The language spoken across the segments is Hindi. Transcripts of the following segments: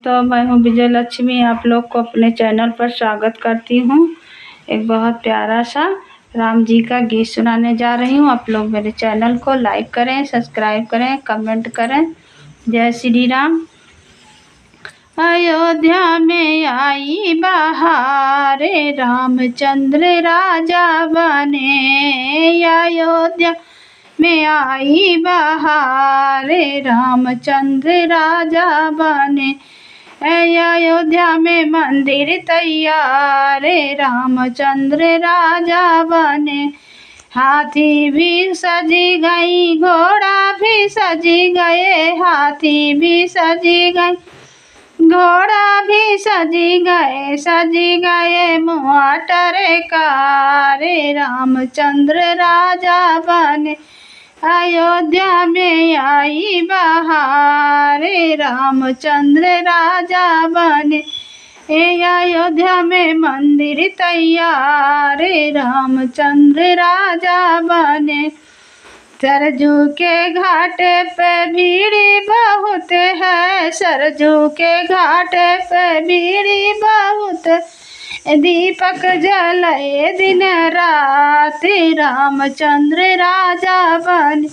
तो मैं हूँ विजय लक्ष्मी, आप लोग को अपने चैनल पर स्वागत करती हूँ। एक बहुत प्यारा सा राम जी का गीत सुनाने जा रही हूँ। आप लोग मेरे चैनल को लाइक करें, सब्सक्राइब करें, कमेंट करें। जय श्री राम। अयोध्या में आई बहार, रामचंद्र राजा बने। अयोध्या में आई बहार, रामचंद्र राजा बने। अयोध्या में मंदिर तैयार, रामचंद्र राजा बने। हाथी भी सजी गई, घोड़ा भी सजी गए, हाथी भी सजी गई, घोड़ा भी सजी गए मोटर कार, रामचंद्र राजा बने। अयोध्या में आई बहार, रामचंद्र राजा बने। अयोध्या में मंदिर तैयार, रामचंद्र राजा बने। सरजू के घाट पे भीड़ बहुत है, सरजू के घाट पे भीड़ बहुत, दीपक जलाए दिन रात, रामचंद्र राजा बने।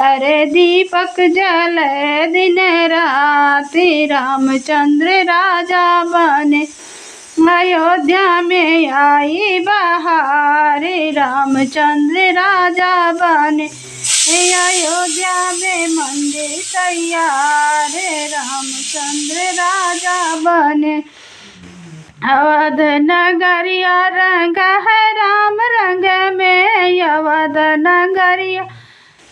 अरे दीपक जलाए दिन रात, रामचंद्र राजा बने। अयोध्या में आई बहार, रामचंद्र राजा बने। अयोध्या में मंदिर तैयार, रामचंद्र राजा बने। अवध नगरिया रंग है राम रंग में, अवध नगरिया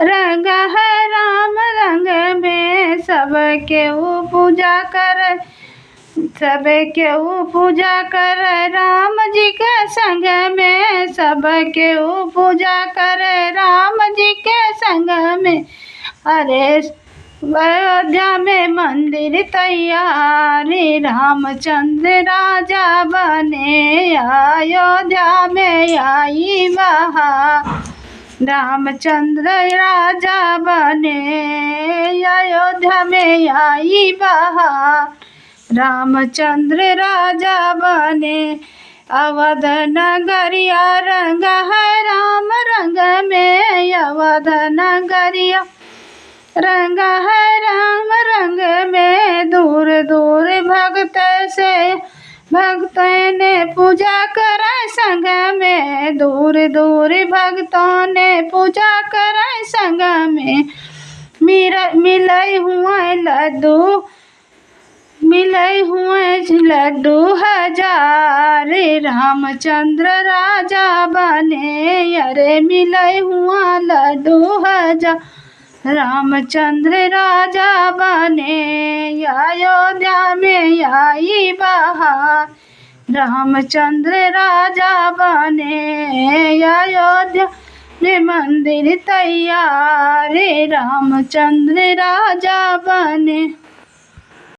रंग है राम रंग में। सबके वो पूजा कर, सबके वो पूजा कर राम जी के संग में, सबके वो पूजा कर राम जी के संग में। अरे अयोध्या में मंदिर तैयार, रामचंद्र राजा बने। अयोध्या में आई बहार, रामचंद्र राजा बने। अयोध्या में आई बहार, रामचंद्र राजा बने। अवध नगरिया रंग है राम रंग में, अवध नगरिया रंग है राम रंग में। दूर दूर भक्त से भक्तों ने पूजा करे संग में, दूर दूर भक्तों ने पूजा करे संग में। मिले हुए लड्डू, मिले हुए लड्डू हजार, रामचंद्र राजा बने। अरे मिले हुआ लड्डू हजार, रामचंद्र राजा बने। अयोध्या में आई बहार, रामचंद्र राजा बने। अयोध्या में मंदिर तैयार, रामचंद्र राजा बने।